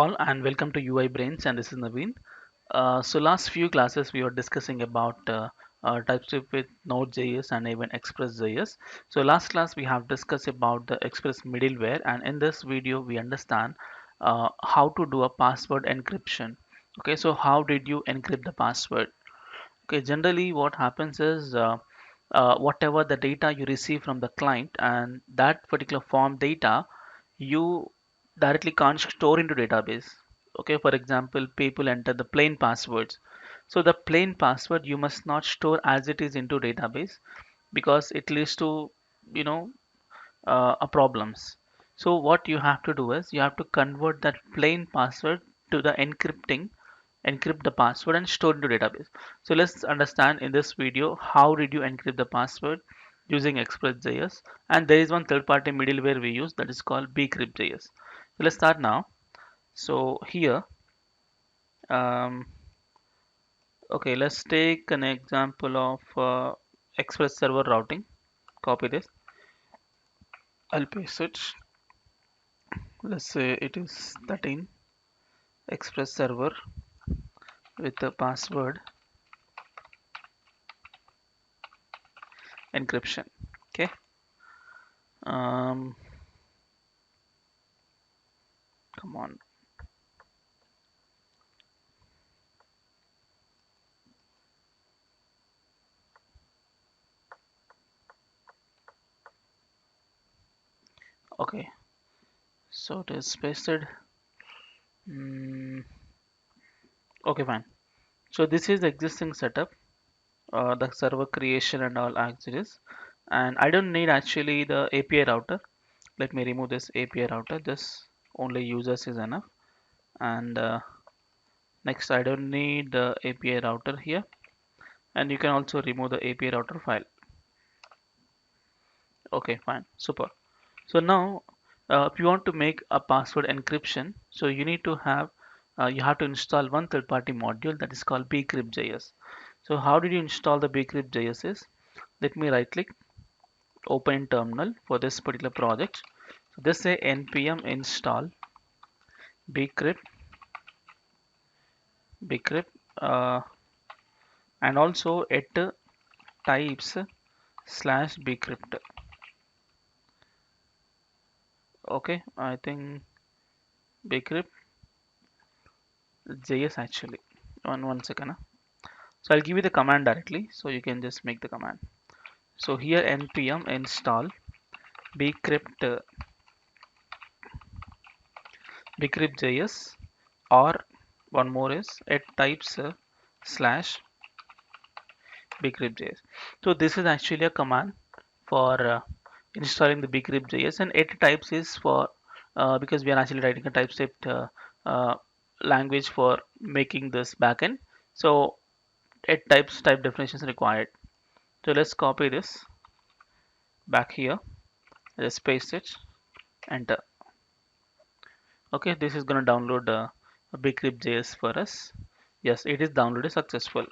all and welcome to UiBrains, and this is Naveen. So last few classes we were discussing about TypeScript with Node.js and even Express.js. So last class we have discussed about the Express middleware, and in this video we understand how to do a password encryption. Okay, so how did you encrypt the password? Okay, generally what happens is whatever the data you receive from the client and that particular form data you directly can't store into database. Okay, for example, people enter the plain passwords. So the plain password you must not store as it is into database because it leads to you know a problems. So what you have to do is you have to convert that plain password to the encrypt the password and store into database. So let's understand in this video how did you encrypt the password using Express.js, and there is one third-party middleware we use that is called bcrypt.js. So let's start now. So here, um, okay, let's take an example of Express server routing. Copy this. I'll paste it. Let's say it is 13 Express server with the password encryption. Okay. Um, Come on. Okay. So it is pasted. Mm, okay, fine. So this is the existing setup, the server creation and all accesses. And I don't need actually the API router. Let me remove this API router. Just only users is enough. And next, I don't need the API router here. And you can also remove the API router file. Okay, fine, super. So now, if you want to make a password encryption, so you have to install one third-party module that is called bcrypt.js. So how did you install the bcrypt.js is, let me right click, open in terminal for this particular project. So just say npm install bcrypt, bcrypt, and also at types slash bcrypt. Okay, I think bcrypt js actually. One second. So I'll give you the command directly, so you can just make the command. So here npm install bcrypt bcrypt.js, or one more is at types slash bcrypt.js. So this is actually a command for installing the bcrypt.js, and at types is for because we are actually writing a TypeScript uh, language for making this backend. So at type definition is required. So let's copy this back here. Let's paste it. Enter. Okay, this is gonna download a bcrypt.js for us. Yes, it is downloaded successful.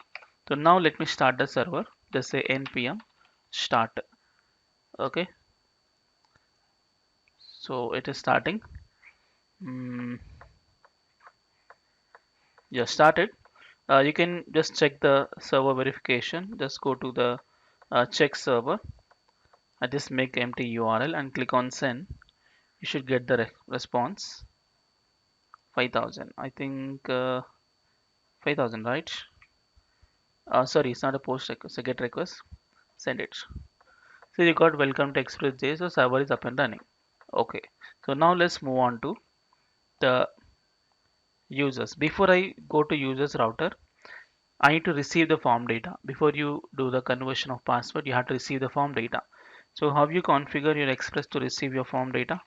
So now let me start the server. Just say npm start. Okay, so it is starting. Mm, just started. You can just check the server verification. Just go to the check server. I just make empty URL and click on send. You should get the response 5000. I think 5000, right? Sorry, it's not a post request, a get request. Send it. So you got welcome to Express.js, so server is up and running. Okay, so now let's move on to the users. Before I go to users router, I need to receive the form data. Before you do the conversion of password, you have to receive the form data. So how you configure your Express to receive your form data?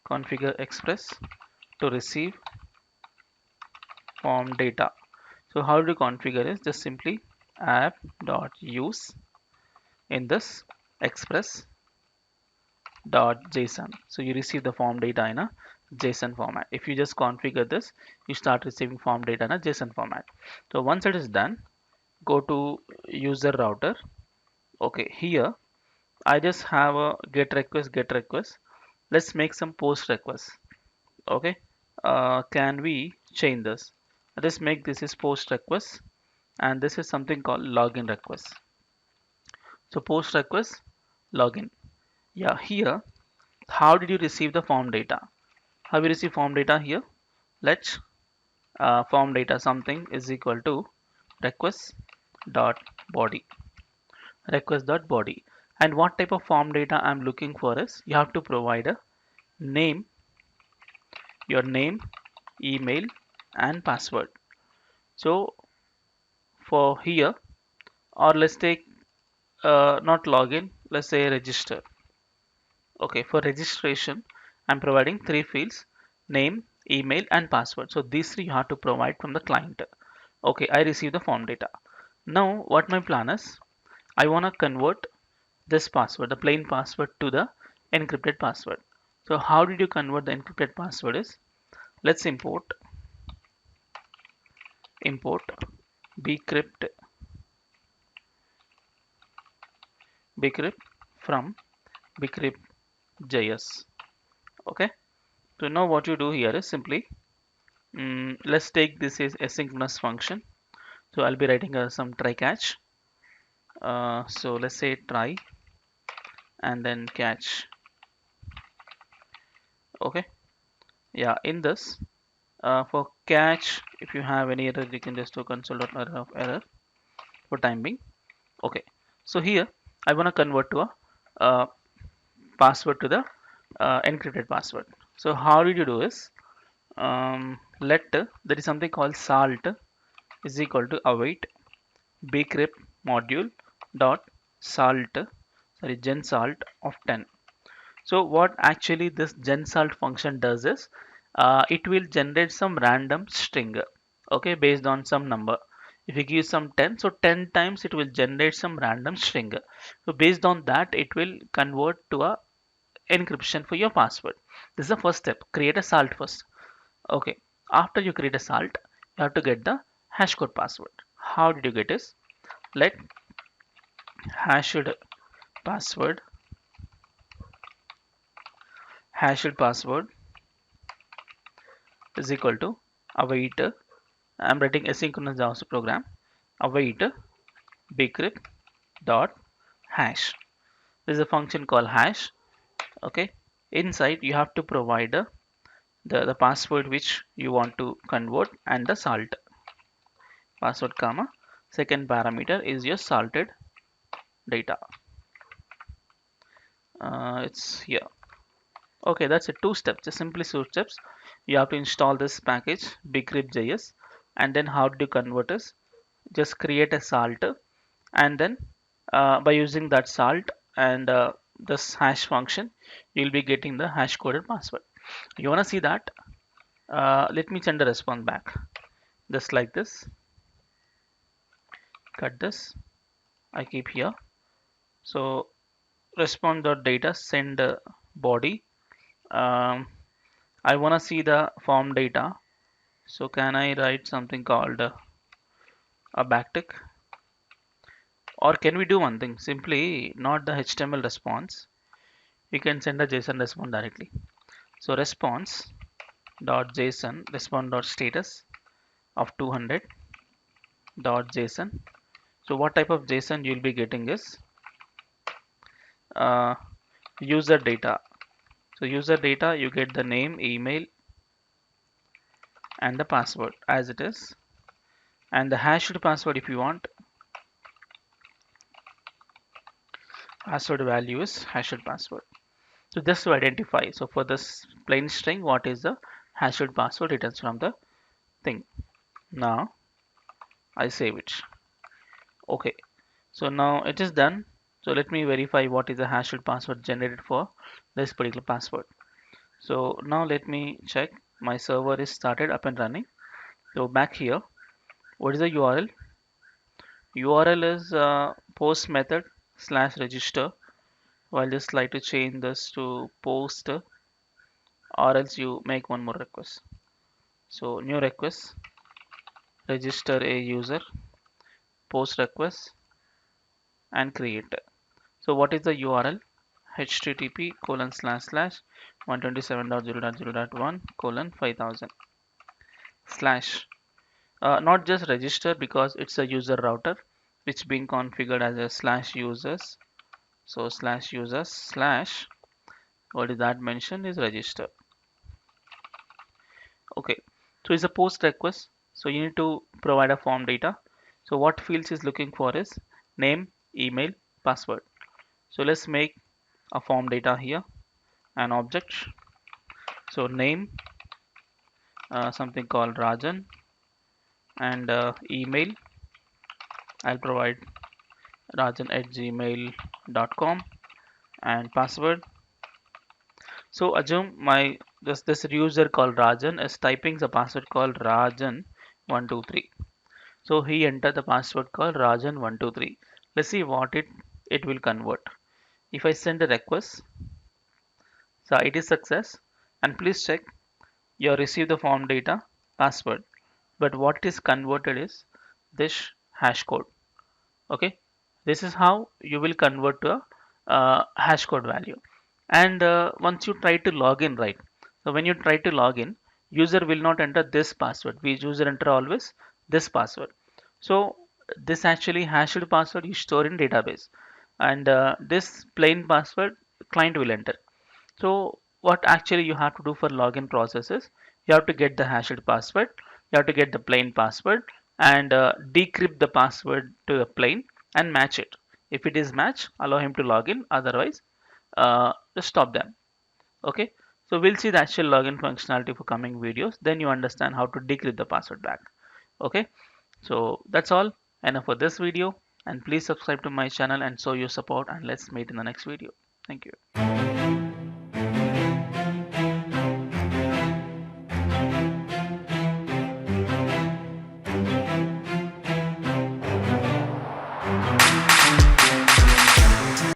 Configure Express to receive form data. So how do you configure is just simply app.use in this express.json. So you receive the form data in a JSON format. If you just configure this, you start receiving form data in a JSON format. So once it is done, go to user router. Okay, here I just have a get request. Let's make some post requests. Okay, can we change this? Let's make this is post request, and this is something called login request. So post request login. Yeah, here, how did you receive the form data? How you receive form data here? Let's form data something is equal to request dot body, request dot body. And what type of form data I'm looking for is you have to provide a name, your name, email, and password. So for here, or let's take not login, let's say register. Okay, for registration, I'm providing three fields: name, email, and password. So these three you have to provide from the client. Okay, I receive the form data. Now, what my plan is, I want to convert this password, the plain password, to the encrypted password. So how did you convert the encrypted password is, let's import bcrypt bcrypt from bcrypt.js. Okay, so now what you do here is simply, let's take this is asynchronous function. So I'll be writing some try catch. So let's say try and then catch. Okay, yeah, in this for catch, if you have any error, you can just do console.error of error for time being. Okay, so here I want to convert to a uh, password to the encrypted password. So how did you do is, let there is something called salt is equal to await bcrypt module dot salt, sorry, gen salt of 10. So what actually this gen salt function does is, it will generate some random string, okay, based on some number. If you give some 10, so 10 times it will generate some random string. So based on that, it will convert to a encryption for your password. This is the first step. Create a salt first. Okay. After you create a salt, you have to get the hash code password. How did you get this? Let hashed password hashed password is equal to await. I'm writing asynchronous JavaScript program. Await bcrypt dot hash. This is a function called hash. Okay. Inside you have to provide the password which you want to convert and the salt password comma. Second parameter is your salted data. It's here. Okay, that's it. Two steps. Just simply two steps. You have to install this package bcrypt.js, and then how do you convert this? Just create a salt, and then by using that salt and this hash function, you'll be getting the hash coded password. You want to see that? Let me send a response back. Just like this. Cut this. I keep here. So response.data send body. Um, I want to see the form data. So can I write something called a backtick? Or can we do one thing? Simply not the HTML response. You can send a JSON response directly. So response dot JSON response dot status of 200 dot JSON. So what type of JSON you'll be getting is uh, user data. So user data, you get the name, email, and the password as it is, and the hashed password if you want. Password value is hashed password. So just to identify. So for this plain string, what is the hashed password returns from the thing. Now I save it. Okay. So now it is done. So let me verify what is the hashed password generated for this particular password. So now let me check. My server is started up and running. So back here, what is the URL? URL is post method slash register. So I'll just like to change this to post, or else you make one more request. So new request, register a user, post request, and create. So what is the URL? http:// 127.0.0.1 colon 5000 slash not just register because it's a user router which being configured as a slash users. So slash users slash what is that mentioned is register. Okay, so it's a post request, so you need to provide a form data. So what fields is looking for is name, email, password. So let's make a form data here, an object. So name, something called Rajan, and email I'll provide rajan at gmail.com, and password. So assume my this user called Rajan is typing the password called Rajan123. So he entered the password called Rajan123. Let's see what it will convert. If I send a request, so it is success. And please check you receive the form data password. But what is converted is this hash code. Okay, this is how you will convert to a hash code value. And once you try to log in, right, so when you try to log in, user will not enter this password. We user enter always this password. So this actually hashed password is stored in database, and this plain password client will enter. So what actually you have to do for login process is you have to get the hashed password, you have to get the plain password, and decrypt the password to the plain and match it. If it is match, allow him to log in. Otherwise, just stop them. Okay. So we'll see the actual login functionality for coming videos. Then you understand how to decrypt the password back. Okay. So that's all enough for this video. And please subscribe to my channel and show your support. And let's meet in the next video. Thank you.